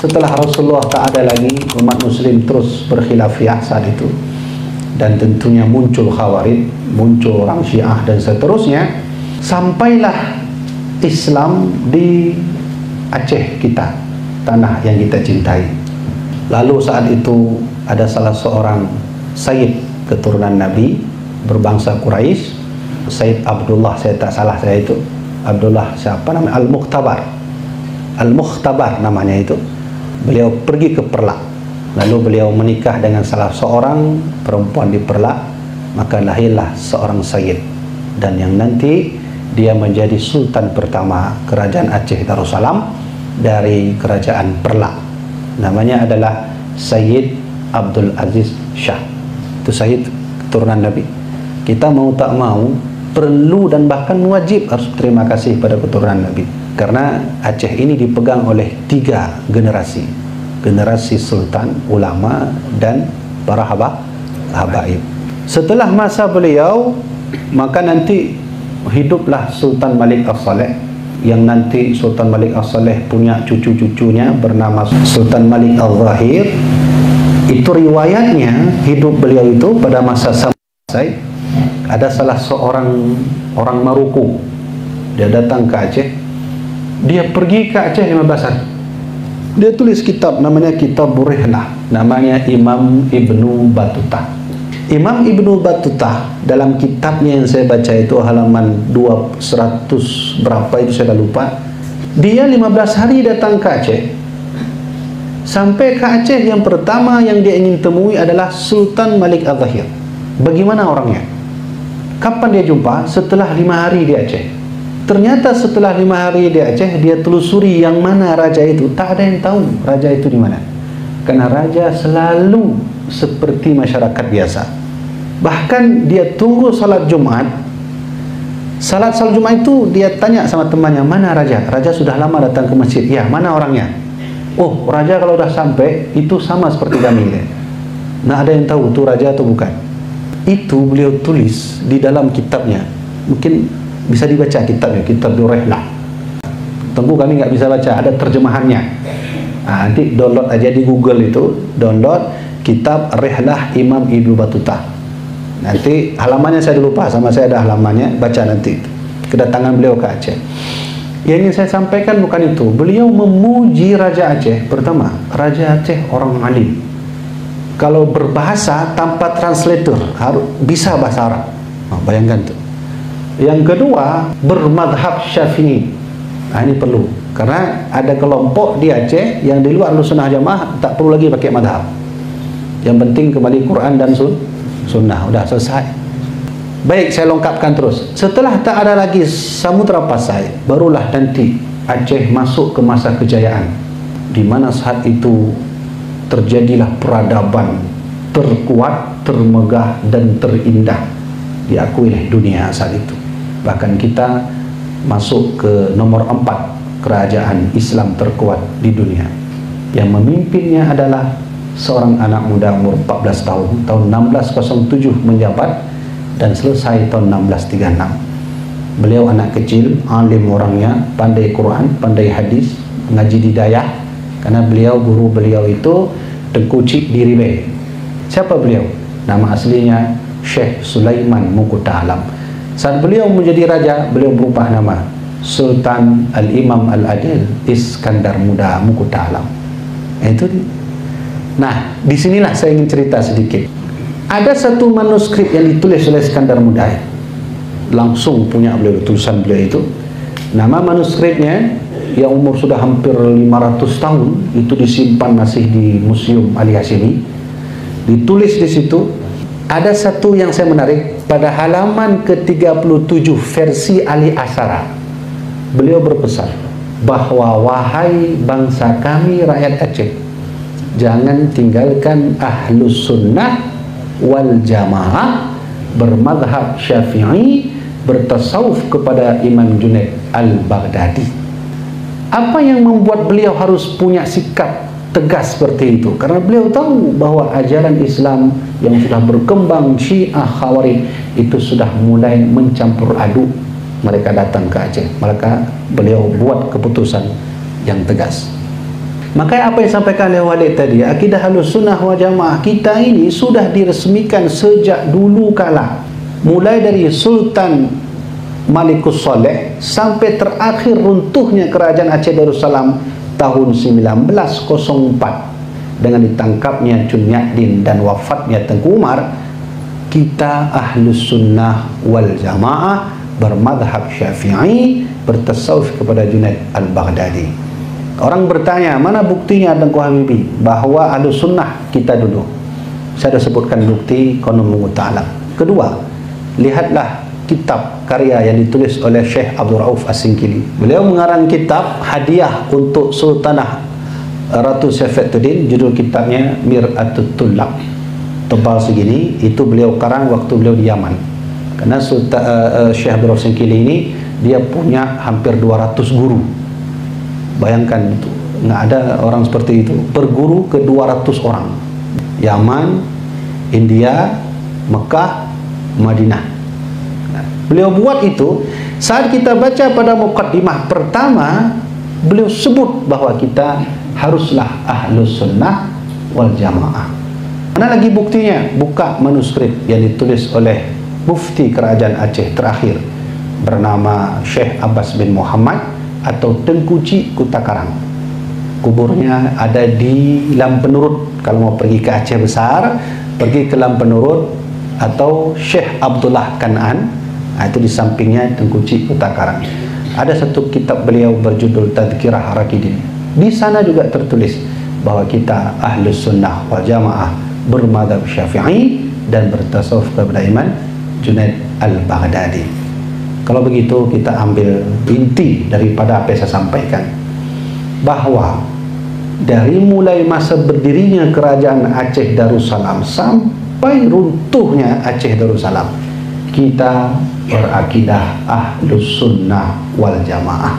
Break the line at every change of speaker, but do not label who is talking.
Setelah Rasulullah tak ada lagi, umat muslim terus berkhilafiyah saat itu, dan tentunya muncul Khawarij, muncul orang Syiah dan seterusnya, sampailah Islam di Aceh kita, tanah yang kita cintai. Lalu saat itu ada salah seorang Sayyid keturunan Nabi berbangsa Quraisy, Sayyid Abdullah, saya tak salah saya itu Abdullah siapa namanya, Al-Mukhtabar namanya itu. Beliau pergi ke Perlak, lalu beliau menikah dengan salah seorang perempuan di Perlak, maka lahirlah seorang Sayyid, dan yang nanti dia menjadi sultan pertama kerajaan Aceh Darussalam dari kerajaan Perlak. Namanya adalah Sayyid Abdul Aziz Shah. Itu Sayyid keturunan Nabi. Kita mau tak mau perlu dan bahkan wajib harus terima kasih pada keturunan Nabi, karena Aceh ini dipegang oleh 3 generasi, generasi sultan, ulama, dan para habaib. Setelah masa beliau, maka nanti hiduplah Sultan Malik As-Saleh, yang nanti Sultan Malik As-Saleh punya cucu-cucunya bernama Sultan Malik Al-Zahir. Itu riwayatnya, hidup beliau itu pada masa Said, ada salah seorang orang Maruku, dia datang ke Aceh. Dia pergi ke Aceh 15 hari. Dia tulis kitab, namanya Kitab Burihlah, namanya Imam Ibnu Battuta. Imam Ibnu Battuta dalam kitabnya yang saya baca itu halaman 200 berapa itu saya dah lupa. Dia 15 hari datang ke Aceh. Sampai ke Aceh, yang pertama yang dia ingin temui adalah Sultan Malik Al-Zahir. Bagaimana orangnya? Kapan dia jumpa? Setelah 5 hari di Aceh. Ternyata setelah 5 hari di Aceh, dia telusuri yang mana raja itu. Tak ada yang tahu raja itu di mana. Karena raja selalu seperti masyarakat biasa. Bahkan dia tunggu salat Jumat. Salat Jumat itu dia tanya sama temannya, mana raja? Raja sudah lama datang ke masjid. Ya, mana orangnya? Oh, raja kalau dah sampai itu sama seperti kami. Nah, ada yang tahu itu raja atau bukan? Itu beliau tulis di dalam kitabnya. Mungkin bisa dibaca kitabnya, Kitab Burihlah. Tentu kami nggak bisa baca, ada terjemahannya. Nah, nanti download aja di Google itu, download Kitab Rihlah Imam Ibnu Battuta. Nanti halamannya saya lupa, sama saya ada halamannya, baca nanti kedatangan beliau ke Aceh. Yang ingin saya sampaikan bukan itu. Beliau memuji Raja Aceh. Pertama, Raja Aceh orang alim. Kalau berbahasa tanpa translator, harus bisa bahasa Arab. Nah, bayangkan tuh. Yang kedua, bermadhab Syafi'i. Nah, ini perlu, karena ada kelompok di Aceh yang di luar Ahlussunnah Jamaah tak perlu lagi pakai madhab. Yang penting kembali Quran dan Sunnah, udah selesai. Baik, saya lengkapkan terus. Setelah tak ada lagi Samudra Pasai, barulah nanti Aceh masuk ke masa kejayaan, di mana saat itu terjadilah peradaban terkuat, termegah, dan terindah diakui oleh dunia saat itu. Bahkan kita masuk ke nomor 4 kerajaan Islam terkuat di dunia. Yang memimpinnya adalah seorang anak muda umur 14 tahun, tahun 1607 menjabat dan selesai tahun 1636. Beliau anak kecil, alim orangnya, pandai Quran, pandai hadis, ngaji di Dayah, karena guru beliau itu Tengku Cik Diribe. Siapa beliau? Nama aslinya Syekh Sulaiman Mukuta Alam. Saat beliau menjadi raja, beliau berubah nama Sultan Al-Imam Al-Adil Iskandar Muda Mukuta Alam. Itu dia. Nah, disinilah saya ingin cerita sedikit. Ada satu manuskrip yang ditulis oleh Iskandar Muda, langsung punya beliau, tulisan beliau itu. Nama manuskripnya yang umur sudah hampir 500 tahun, itu disimpan masih di Museum Ali Hashimi. Ditulis di situ, ada satu yang saya menarik, pada halaman ke-37 versi Ali Asyara. Beliau berpesan bahwa wahai bangsa kami rakyat Aceh, jangan tinggalkan Ahlus Sunnah wal Jamaah, bermadhab Syafi'i, bertasawuf kepada Imam Junaid Al-Baghdadi. Apa yang membuat beliau harus punya sikap tegas seperti itu? Karena beliau tahu bahwa ajaran Islam yang sudah berkembang, Syiah, Khawarij, itu sudah mulai mencampur aduk. Mereka datang ke Aceh, maka beliau buat keputusan yang tegas. Maka apa yang disampaikan oleh Walid tadi, akidah Ahlussunnah wal Jamaah kita ini sudah diresmikan sejak dulu kala, mulai dari Sultan Malikus Saleh sampai terakhir runtuhnya kerajaan Aceh Darussalam tahun 1904 dengan ditangkapnya Cun Nyadin dan wafatnya Tengku Umar. Kita Ahlussunnah wal Jamaah bermadhab Syafi'i, bertasawuf kepada Junaid al-Baghdadi. Orang bertanya, mana buktinya Tengku Habibie bahwa Ahlussunnah kita dulu? Saya sudah sebutkan bukti, qanun ta'ala. Kedua, lihatlah kitab karya yang ditulis oleh Syekh Abdul Rauf As-Singkili. Beliau mengarang kitab hadiah untuk Sultanah Ratu Saifuddin, judul kitabnya Mir'atut Tullab. Tebal segini, itu beliau karang waktu beliau di Yaman. Karena Syekh Abdul Rauf As-Singkili ini dia punya hampir 200 guru. Bayangkan itu, nggak ada orang seperti itu, berguru ke 200 orang. Yaman, India, Mekah, Madinah. Nah, beliau buat itu. Saat kita baca pada muqaddimah pertama, beliau sebut bahwa kita haruslah Ahlussunnah wal Jamaah. Mana lagi buktinya? Buka manuskrip yang ditulis oleh Mufti Kerajaan Aceh terakhir, bernama Syekh Abbas bin Muhammad atau Tengku Cik Kutakarang. Kuburnya ada di Lampenurut. Kalau mau pergi ke Aceh Besar, pergi ke Lampenurut atau Syekh Abdullah Kan'an, itu di sampingnya Tengku Cik Kutakarang. Ada satu kitab beliau berjudul Tadhkirah Rakidin. Di sana juga tertulis bahwa kita Ahlussunnah wal Jamaah bermadzhab Syafi'i dan bertasawuf kepada Imam Junaid al-Baghdadi. Kalau begitu kita ambil inti daripada apa yang saya sampaikan, bahwa dari mulai masa berdirinya kerajaan Aceh Darussalam sampai runtuhnya Aceh Darussalam, kita berakidah Ahlussunnah wal Jamaah.